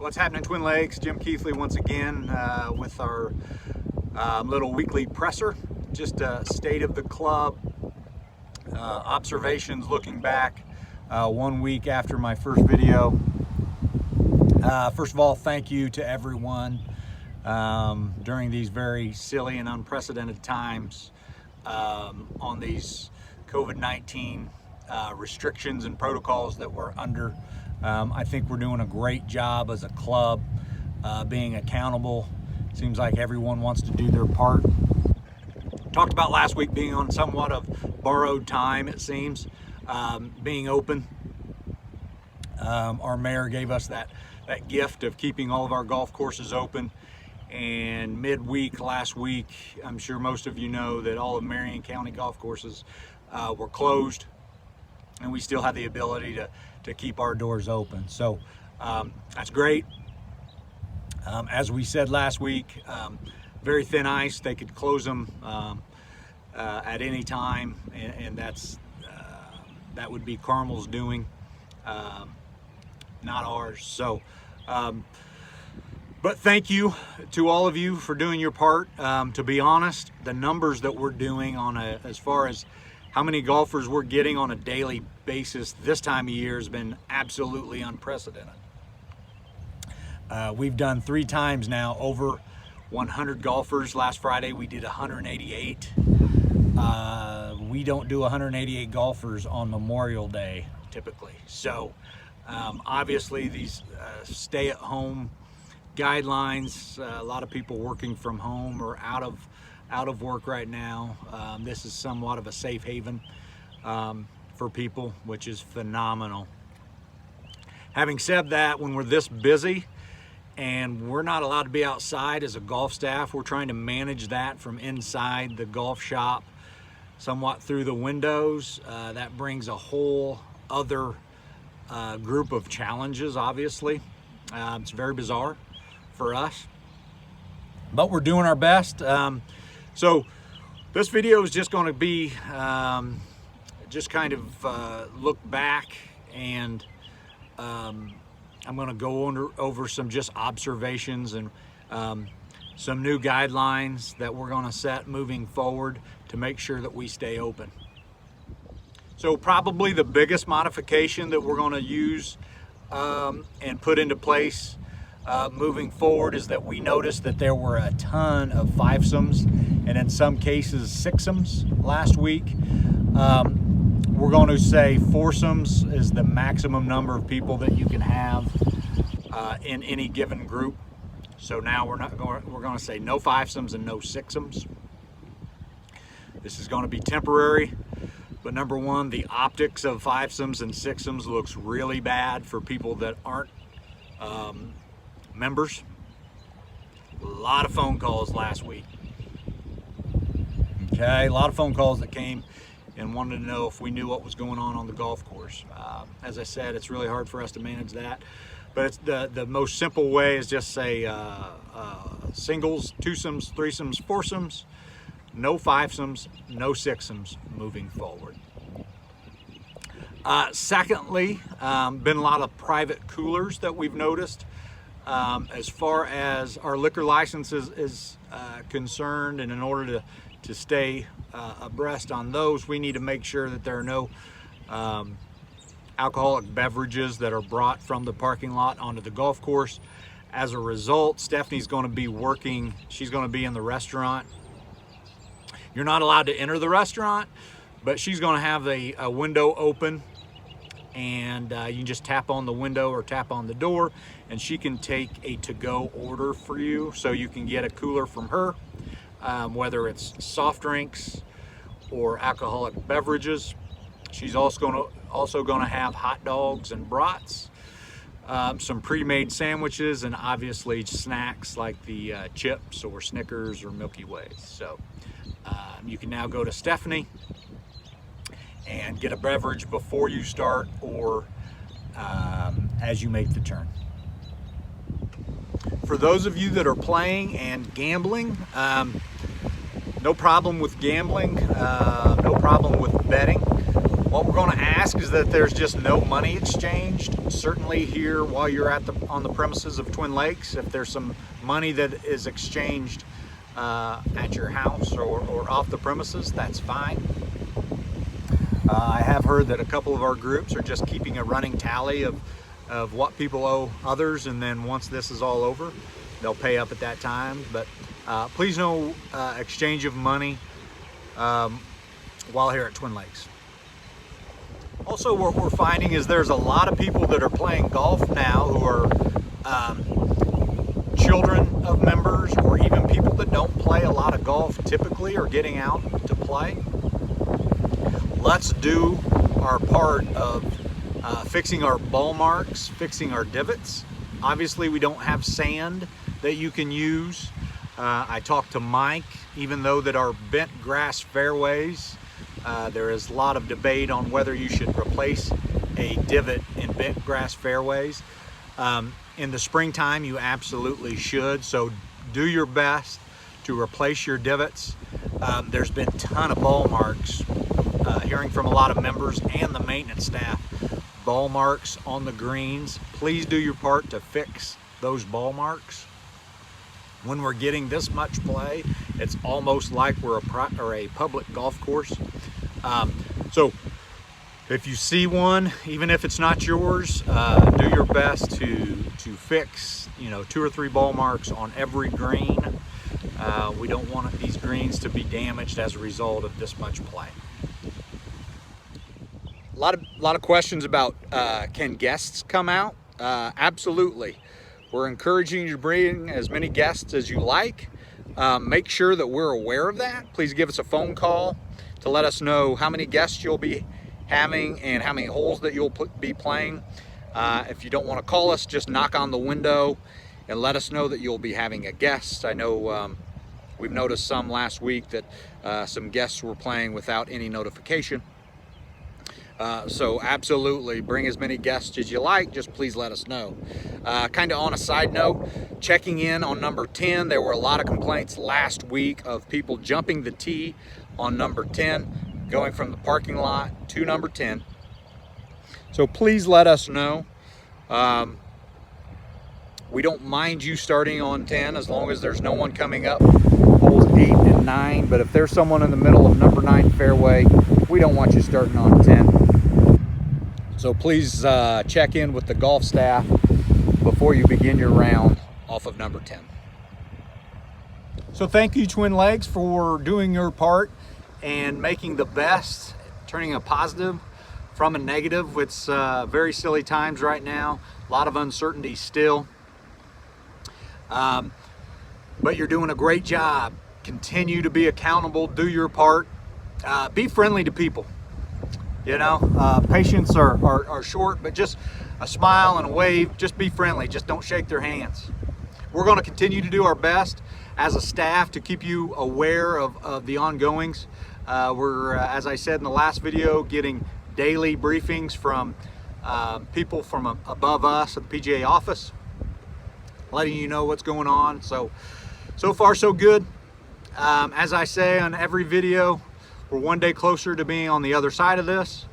What's happening, Twin Lakes? Jim Keithley once again with our little weekly presser. Just state of the club, observations looking back 1 week after my first video. First of all, thank you to everyone during these very silly and unprecedented times on these COVID-19 restrictions and protocols that we're under. I think we're doing a great job as a club, being accountable. Seems like everyone wants to do their part. Talked about last week being on somewhat of borrowed time, it seems, being open. Our mayor gave us that gift of keeping all of our golf courses open. And midweek last week, I'm sure most of you know that all of Marion County golf courses were closed, and we still have the ability to keep our doors open. So that's great. As we said last week, very thin ice. They could close them at any time, and that would be Carmel's doing, not ours. So, but thank you to all of you for doing your part. To be honest, the numbers that we're doing as far as how many golfers we're getting on a daily basis this time of year has been absolutely unprecedented. We've done 3 times now over 100 golfers. Last Friday we did 188. We don't do 188 golfers on Memorial Day typically. So obviously these stay-at-home guidelines, a lot of people working from home or out of work right now. This is somewhat of a safe haven for people, which is phenomenal. Having said that, when we're this busy and we're not allowed to be outside as a golf staff, we're trying to manage that from inside the golf shop, somewhat through the windows. That brings a whole other group of challenges, obviously. It's very bizarre for us, but we're doing our best. So this video is just going to be just kind of look back, and I'm going to go over some just observations and some new guidelines that we're going to set moving forward to make sure that we stay open. So probably the biggest modification that we're going to use and put into place moving forward is that we noticed that there were a ton of fivesomes and in some cases sixsomes last week. We're going to say foursomes is the maximum number of people that you can have in any given group. So now we're going to say no fivesomes and no sixsomes. This is going to be temporary, but number one, the optics of fivesomes and sixsomes looks really bad for people that aren't members. A lot of phone calls last week. Okay, a lot of phone calls that came and wanted to know if we knew what was going on the golf course. As I said, it's really hard for us to manage that, but it's the most simple way is just say singles, twosomes, threesomes, foursomes, no fivesomes, no sixsomes moving forward. Secondly, been a lot of private coolers that we've noticed. As far as our liquor license is concerned, and in order to stay abreast on those, we need to make sure that there are no alcoholic beverages that are brought from the parking lot onto the golf course. As a result, Stephanie's going to be working, she's going to be in the restaurant. You're not allowed to enter the restaurant, but she's going to have a window open, and you can just tap on the window or tap on the door, and she can take a to-go order for you, so you can get a cooler from her, whether it's soft drinks or alcoholic beverages. She's also going to have hot dogs and brats, some pre-made sandwiches, and obviously snacks like the chips or Snickers or Milky Ways. So you can now go to Stephanie and get a beverage before you start or as you make the turn. For those of you that are playing and gambling, no problem with gambling, no problem with betting. What we're going to ask is that there's just no money exchanged. Certainly here while you're on the premises of Twin Lakes, if there's some money that is exchanged at your house or off the premises, that's fine. I have heard that a couple of our groups are just keeping a running tally of what people owe others, and then once this is all over, they'll pay up at that time. But please no exchange of money while here at Twin Lakes. Also, what we're finding is there's a lot of people that are playing golf now who are children of members, or even people that don't play a lot of golf typically are getting out to play. Let's do our part of fixing our ball marks, fixing our divots. Obviously, we don't have sand that you can use. I talked to Mike, even though that our bent grass fairways, there is a lot of debate on whether you should replace a divot in bent grass fairways. In the springtime, you absolutely should. So do your best to replace your divots. There's been a ton of ball marks, hearing from a lot of members and the maintenance staff, ball marks on the greens. Please do your part to fix those ball marks. When we're getting this much play, it's almost like we're a public golf course. So if you see one, even if it's not yours, do your best to fix, 2 or 3 ball marks on every green. We don't want these greens to be damaged as a result of this much play. A lot of questions about can guests come out? Absolutely. We're encouraging you to bring as many guests as you like. Make sure that we're aware of that. Please give us a phone call to let us know how many guests you'll be having and how many holes that you'll be playing. If you don't want to call us, just knock on the window and let us know that you'll be having a guest. I know we've noticed some last week that some guests were playing without any notification. So absolutely bring as many guests as you like, just please let us know. Kind of on a side note, checking in on number 10, there were a lot of complaints last week of people jumping the tee on number 10, going from the parking lot to number 10. So please let us know. We don't mind you starting on 10 as long as there's no one coming up holes 8 and 9, but if there's someone in the middle of number 9 fairway, we don't want you starting on 10. So please check in with the golf staff before you begin your round off of number 10. So thank you, Twin Lakes, for doing your part and making the best, turning a positive from a negative. It's very silly times right now, a lot of uncertainty still. But you're doing a great job. Continue to be accountable, do your part, be friendly to people. Patience are short, but just a smile and a wave, just be friendly, just don't shake their hands. We're going to continue to do our best as a staff to keep you aware of the ongoings. We're, as I said in the last video, getting daily briefings from people from above us at the PGA office, letting you know what's going on. So far so good. As I say on every video, we're one day closer to being on the other side of this.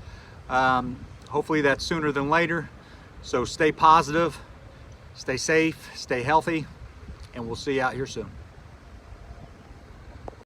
Hopefully that's sooner than later. So stay positive, stay safe, stay healthy, and we'll see you out here soon.